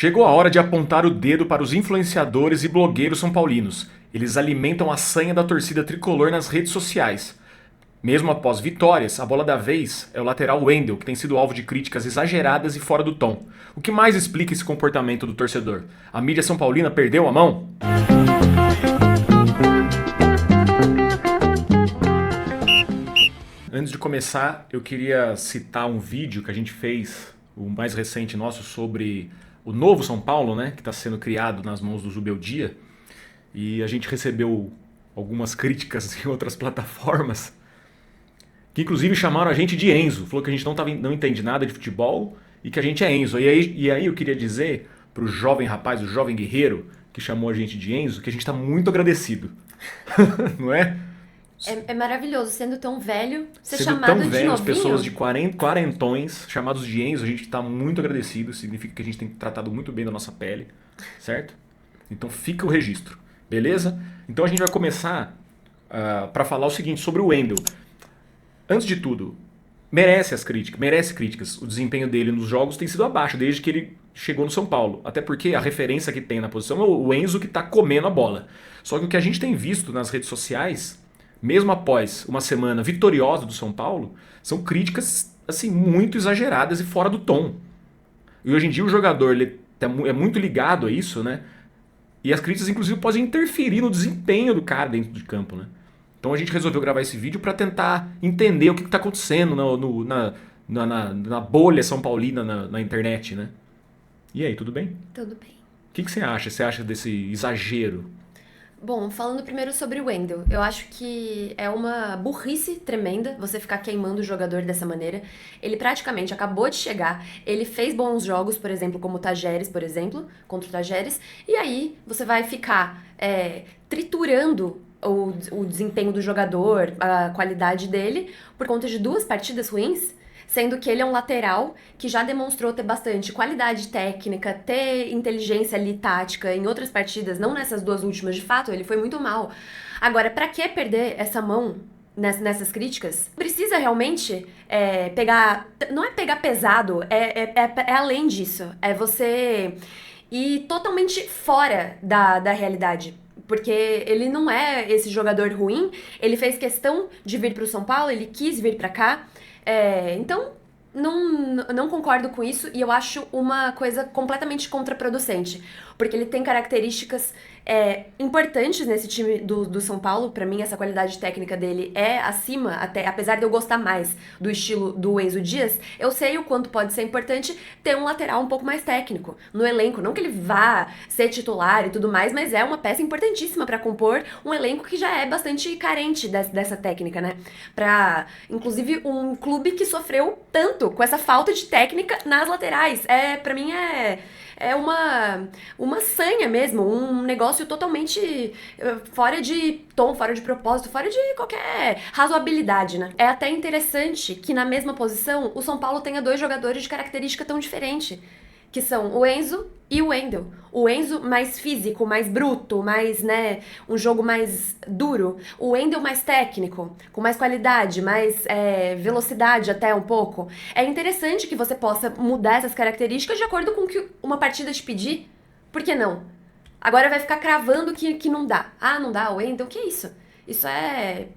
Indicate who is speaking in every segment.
Speaker 1: Chegou a hora de apontar o dedo para os influenciadores e blogueiros são paulinos. Eles alimentam a sanha da torcida tricolor nas redes sociais. Mesmo após vitórias, a bola da vez é o lateral Wendel, que tem sido alvo de críticas exageradas e fora do tom. O que mais explica esse comportamento do torcedor? A mídia são paulina perdeu a mão? Antes de começar, eu queria citar um vídeo que a gente fez, o mais recente nosso, sobre o novo São Paulo, né, que está sendo criado nas mãos do Zubeldia. E a gente recebeu algumas críticas em outras plataformas, que inclusive chamaram a gente de Enzo. Falou que a gente não entende nada de futebol e que a gente é Enzo. E aí eu queria dizer pro jovem rapaz, o jovem guerreiro, que chamou a gente de Enzo, que a gente está muito agradecido. Não é?
Speaker 2: É maravilhoso, sendo tão velho, ser
Speaker 1: Sendo
Speaker 2: chamado
Speaker 1: tão
Speaker 2: de
Speaker 1: velhos,
Speaker 2: novinho.
Speaker 1: pessoas de quarentões, chamados de Enzo, a gente está muito agradecido. Significa que a gente tem tratado muito bem da nossa pele, certo? Então fica o registro, beleza? Então a gente vai começar para falar o seguinte sobre o Wendel. Antes de tudo, merece críticas. O desempenho dele nos jogos tem sido abaixo desde que ele chegou no São Paulo. Até porque a referência que tem na posição é o Enzo que está comendo a bola. Só que o que a gente tem visto nas redes sociais, mesmo após uma semana vitoriosa do São Paulo, são críticas assim muito exageradas e fora do tom. E hoje em dia o jogador ele é muito ligado a isso, né? E as críticas inclusive podem interferir no desempenho do cara dentro de campo, né? Então a gente resolveu gravar esse vídeo para tentar entender o que está acontecendo na bolha São Paulina na internet, né? E aí, tudo bem?
Speaker 2: Tudo bem.
Speaker 1: O que você acha? Você acha desse exagero?
Speaker 2: Bom, falando primeiro sobre o Wendel, eu acho que é uma burrice tremenda você ficar queimando o jogador dessa maneira. Ele praticamente acabou de chegar, ele fez bons jogos, por exemplo, como o Tajeres, por exemplo, contra o Tajeres, e aí você vai ficar triturando o desempenho do jogador, a qualidade dele, por conta de 2 partidas ruins, sendo que ele é um lateral que já demonstrou ter bastante qualidade técnica, ter inteligência ali tática em outras partidas, não nessas 2 últimas, de fato, ele foi muito mal. Agora, pra que perder essa mão nessas críticas? Precisa realmente pegar... Não é pegar pesado, é além disso. É você ir totalmente fora da realidade. Porque ele não é esse jogador ruim, ele fez questão de vir pro São Paulo, ele quis vir pra cá. Então, não concordo com isso e eu acho uma coisa completamente contraproducente. Porque ele tem características importantes nesse time do São Paulo. Pra mim, essa qualidade técnica dele é acima, até apesar de eu gostar mais do estilo do Enzo Dias, eu sei o quanto pode ser importante ter um lateral um pouco mais técnico no elenco. Não que ele vá ser titular e tudo mais, mas é uma peça importantíssima pra compor um elenco que já é bastante carente dessa técnica, né? Pra, inclusive, um clube que sofreu tanto com essa falta de técnica nas laterais. Pra mim é uma sanha mesmo, um negócio totalmente fora de tom, fora de propósito, fora de qualquer razoabilidade, né? É até interessante que na mesma posição o São Paulo tenha 2 jogadores de característica tão diferente, que são o Enzo e o Wendel. O Enzo mais físico, mais bruto, mais, né, um jogo mais duro. O Wendel mais técnico, com mais qualidade, mais velocidade até um pouco. É interessante que você possa mudar essas características de acordo com o que uma partida te pedir. Por que não? Agora vai ficar cravando que não dá. Ah, não dá o Wendel? O que é isso? Isso é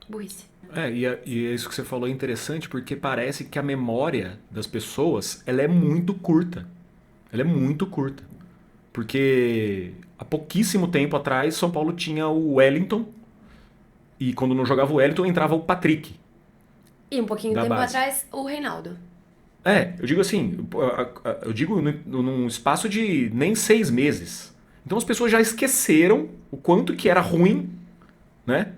Speaker 2: burrice.
Speaker 1: E isso que você falou é interessante porque parece que a memória das pessoas ela é muito curta. Ela é muito curta. Porque há pouquíssimo tempo atrás, São Paulo tinha o Wellington e quando não jogava o Wellington, entrava o Patrick.
Speaker 2: E um pouquinho
Speaker 1: da
Speaker 2: tempo
Speaker 1: base.
Speaker 2: atrás, o Reinaldo.
Speaker 1: Eu digo assim, eu digo num espaço de nem 6 meses. Então as pessoas já esqueceram o quanto que era ruim, né?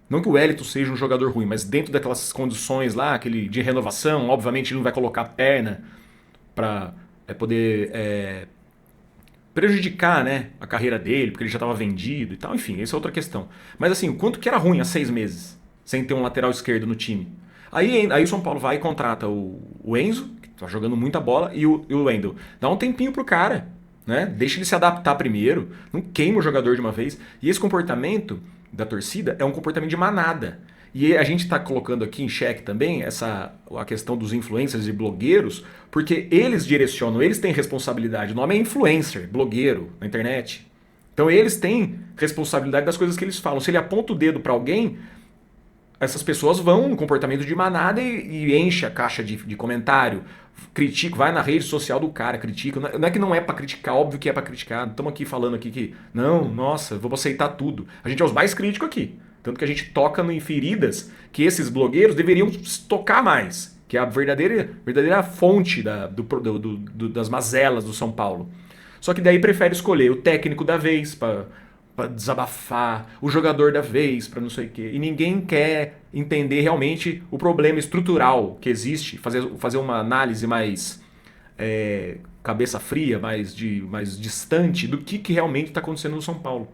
Speaker 1: Não que o Wellington seja um jogador ruim, mas dentro daquelas condições lá, aquele de renovação, obviamente ele não vai colocar a perna para poder prejudicar, né, a carreira dele, porque ele já estava vendido e tal. Enfim, essa é outra questão. Mas assim, o quanto que era ruim há 6 meses, sem ter um lateral esquerdo no time. Aí o São Paulo vai e contrata o Enzo, que tá jogando muita bola, e o Wendel. Dá um tempinho pro cara, né? Deixa ele se adaptar primeiro, não queima o jogador de uma vez. E esse comportamento da torcida é um comportamento de manada. E a gente está colocando aqui em xeque também a questão dos influencers e blogueiros, porque eles direcionam, eles têm responsabilidade. O nome é influencer, blogueiro, na internet. Então eles têm responsabilidade das coisas que eles falam. Se ele aponta o dedo para alguém, essas pessoas vão no comportamento de manada e enche a caixa de comentário, critica, vai na rede social do cara, critica. Não é que não é pra criticar, óbvio que é pra criticar. Estamos aqui falando aqui que, não, nossa, vamos aceitar tudo. A gente é os mais críticos aqui. Tanto que a gente toca em feridas que esses blogueiros deveriam tocar mais. Que é a verdadeira fonte das mazelas do São Paulo. Só que daí prefere escolher o técnico da vez pra desabafar, o jogador da vez, para não sei o quê. E ninguém quer entender realmente o problema estrutural que existe, fazer uma análise mais cabeça fria, mais distante do que realmente está acontecendo no São Paulo.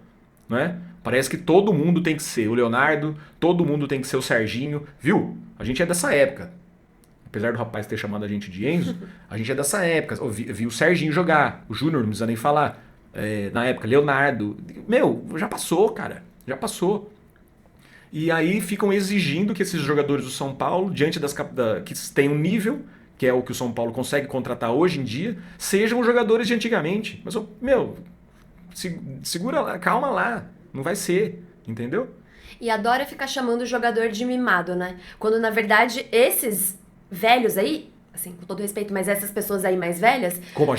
Speaker 1: Não é? Parece que todo mundo tem que ser o Leonardo, todo mundo tem que ser o Serginho. Viu? A gente é dessa época. Apesar do rapaz ter chamado a gente de Enzo, a gente é dessa época. Eu vi o Serginho jogar, o Júnior, não precisa nem falar. Na época, Leonardo. Meu, já passou, cara. Já passou. E aí ficam exigindo que esses jogadores do São Paulo, diante que têm um nível, que é o que o São Paulo consegue contratar hoje em dia, sejam os jogadores de antigamente. Mas, meu, segura lá, calma lá. Não vai ser, entendeu?
Speaker 2: E adora ficar chamando o jogador de mimado, né? Quando, na verdade, esses velhos aí, assim, com todo respeito, mas essas pessoas aí mais velhas...
Speaker 1: Como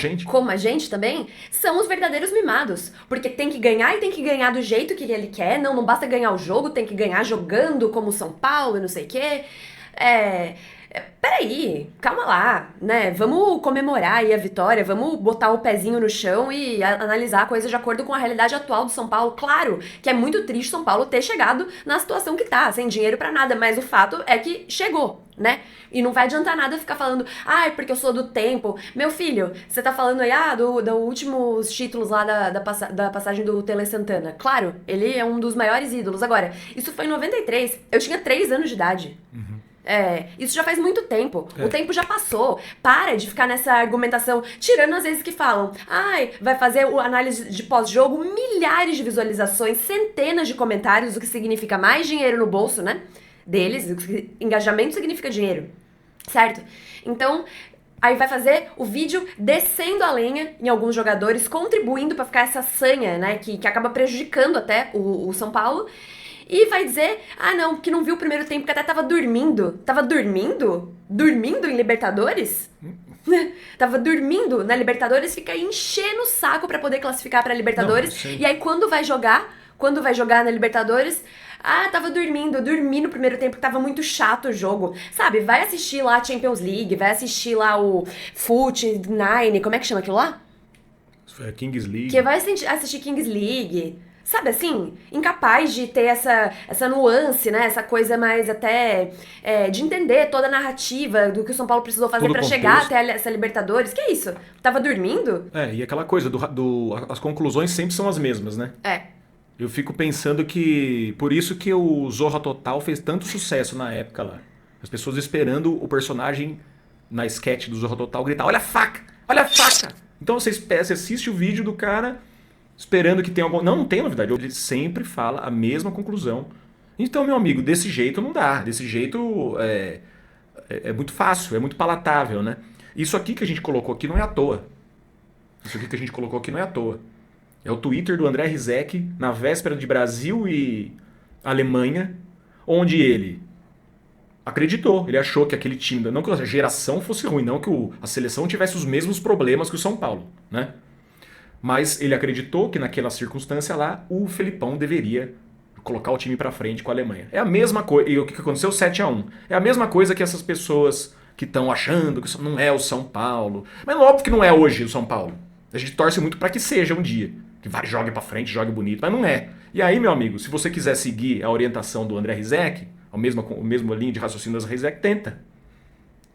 Speaker 1: a gente
Speaker 2: também, são os verdadeiros mimados. Porque tem que ganhar e tem que ganhar do jeito que ele quer. Não basta ganhar o jogo, tem que ganhar jogando como o São Paulo e não sei o quê. Peraí, calma lá, né? Vamos comemorar aí a vitória, vamos botar o pezinho no chão e analisar a coisa de acordo com a realidade atual do São Paulo. Claro que é muito triste São Paulo ter chegado na situação que tá, sem dinheiro pra nada, mas o fato é que chegou, né? E não vai adiantar nada ficar falando, porque eu sou do tempo. Meu filho, você tá falando aí, dos últimos títulos lá da passagem do Tele Santana. Claro, ele é um dos maiores ídolos. Agora, isso foi em 93, eu tinha 3 anos de idade. Isso já faz muito tempo. O tempo já passou. Para de ficar nessa argumentação, tirando às vezes que falam, vai fazer o análise de pós-jogo, milhares de visualizações, centenas de comentários, o que significa mais dinheiro no bolso, né? Deles, engajamento significa dinheiro, certo? Então, aí vai fazer o vídeo descendo a lenha em alguns jogadores, contribuindo pra ficar essa sanha, né? Que acaba prejudicando até o São Paulo. E vai dizer, não, que não viu o primeiro tempo, que até tava dormindo. Tava dormindo? Dormindo em Libertadores? Tava dormindo na Libertadores, fica enchendo o saco pra poder classificar pra Libertadores. E aí quando vai jogar na Libertadores, tava dormindo, eu dormi no primeiro tempo, que tava muito chato o jogo. Sabe, vai assistir lá a Champions League, vai assistir lá o Foot 9, como é que chama aquilo lá?
Speaker 1: Kings League.
Speaker 2: Que vai assistir Kings League. Sabe assim, incapaz de ter essa nuance, né? Essa coisa mais até de entender toda a narrativa do que o São Paulo precisou fazer pra chegar até essa Libertadores. Que isso? Tava dormindo?
Speaker 1: E aquela coisa, as conclusões sempre são as mesmas, né? Eu fico pensando que por isso que o Zorra Total fez tanto sucesso na época lá. As pessoas esperando o personagem na sketch do Zorra Total gritar, olha a faca! Olha a faca! Então você assiste o vídeo do cara... esperando que tenha algum... Não tem novidade. Ele sempre fala a mesma conclusão. Então, meu amigo, desse jeito não dá. Desse jeito é muito fácil, é muito palatável, né? Isso aqui que a gente colocou aqui não é à toa. É o Twitter do André Rizek, na véspera de Brasil e Alemanha, onde ele acreditou. Ele achou que aquele time... Não que a geração fosse ruim, não que a seleção tivesse os mesmos problemas que o São Paulo, né? Mas ele acreditou que naquela circunstância lá, o Felipão deveria colocar o time pra frente com a Alemanha. É a mesma coisa, e o que aconteceu? 7-1. É a mesma coisa que essas pessoas que estão achando que não é o São Paulo. Mas óbvio que não é hoje o São Paulo. A gente torce muito pra que seja um dia. Que jogue pra frente, jogue bonito, mas não é. E aí, meu amigo, se você quiser seguir a orientação do André Rizek, a mesma linha de raciocínio do Rizek, tenta.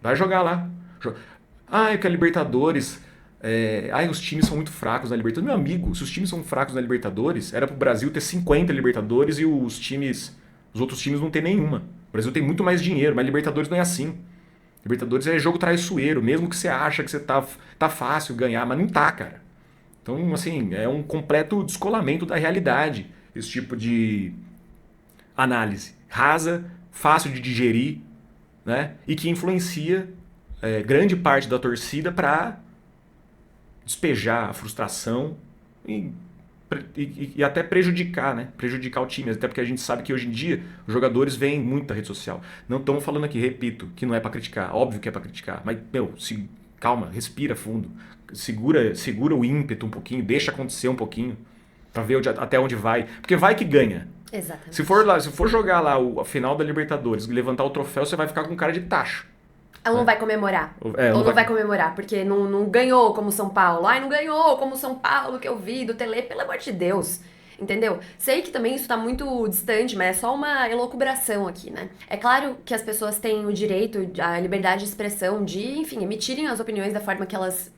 Speaker 1: Vai jogar lá. Que a Libertadores... os times são muito fracos na Libertadores. Meu amigo, se os times são fracos na Libertadores, era pro Brasil ter 50 Libertadores e os outros times não ter nenhuma. O Brasil tem muito mais dinheiro, mas Libertadores não é assim. Libertadores é jogo traiçoeiro, mesmo que você acha que você tá fácil ganhar, mas não tá, cara. Então, assim, é um completo descolamento da realidade, esse tipo de análise rasa, fácil de digerir, né? E que influencia grande parte da torcida para despejar a frustração e até prejudicar, né? Prejudicar o time. Até porque a gente sabe que hoje em dia os jogadores veem muita rede social. Não estamos falando aqui, repito, que não é para criticar. Óbvio que é para criticar. Mas, calma, respira fundo. Segura o ímpeto um pouquinho, deixa acontecer um pouquinho. Pra ver até onde vai. Porque vai que ganha.
Speaker 2: Exatamente.
Speaker 1: Se for jogar lá a final da Libertadores e levantar o troféu, você vai ficar com cara de tacho.
Speaker 2: Ou não vai comemorar. Ou não vai comemorar, porque não ganhou como São Paulo. Ai, não ganhou como São Paulo que eu vi do Tele, pelo amor de Deus. Entendeu? Sei que também isso tá muito distante, mas é só uma elucubração aqui, né? É claro que as pessoas têm o direito, a liberdade de expressão, de, enfim, emitirem as opiniões da forma que elas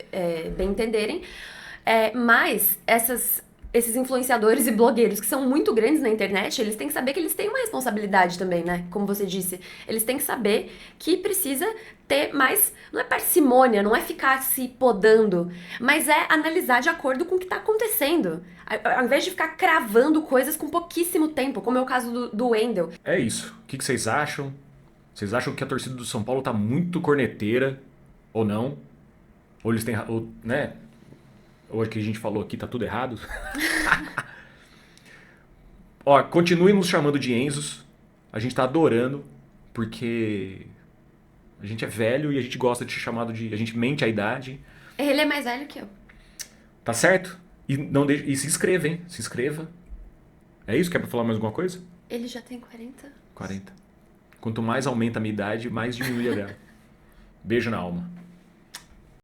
Speaker 2: bem entenderem. Mas esses influenciadores e blogueiros que são muito grandes na internet, eles têm que saber que eles têm uma responsabilidade também, né? Como você disse, eles têm que saber que precisa ter mais, não é parcimônia, não é ficar se podando, mas é analisar de acordo com o que tá acontecendo. Ao invés de ficar cravando coisas com pouquíssimo tempo, como é o caso do Wendel.
Speaker 1: É isso. O que vocês acham? Vocês acham que a torcida do São Paulo tá muito corneteira ou não? Ou eles têm, né? Ou o que a gente falou aqui tá tudo errado? Ó, continue nos chamando de Enzos. A gente tá adorando, porque a gente é velho e a gente gosta de ser chamado de... A gente mente a idade.
Speaker 2: Ele é mais velho que eu.
Speaker 1: Tá certo? E se inscreva, hein? Se inscreva. É isso? Quer pra falar mais alguma coisa?
Speaker 2: Ele já tem 40?
Speaker 1: 40. Quanto mais aumenta a minha idade, mais diminui a dela. Beijo na alma.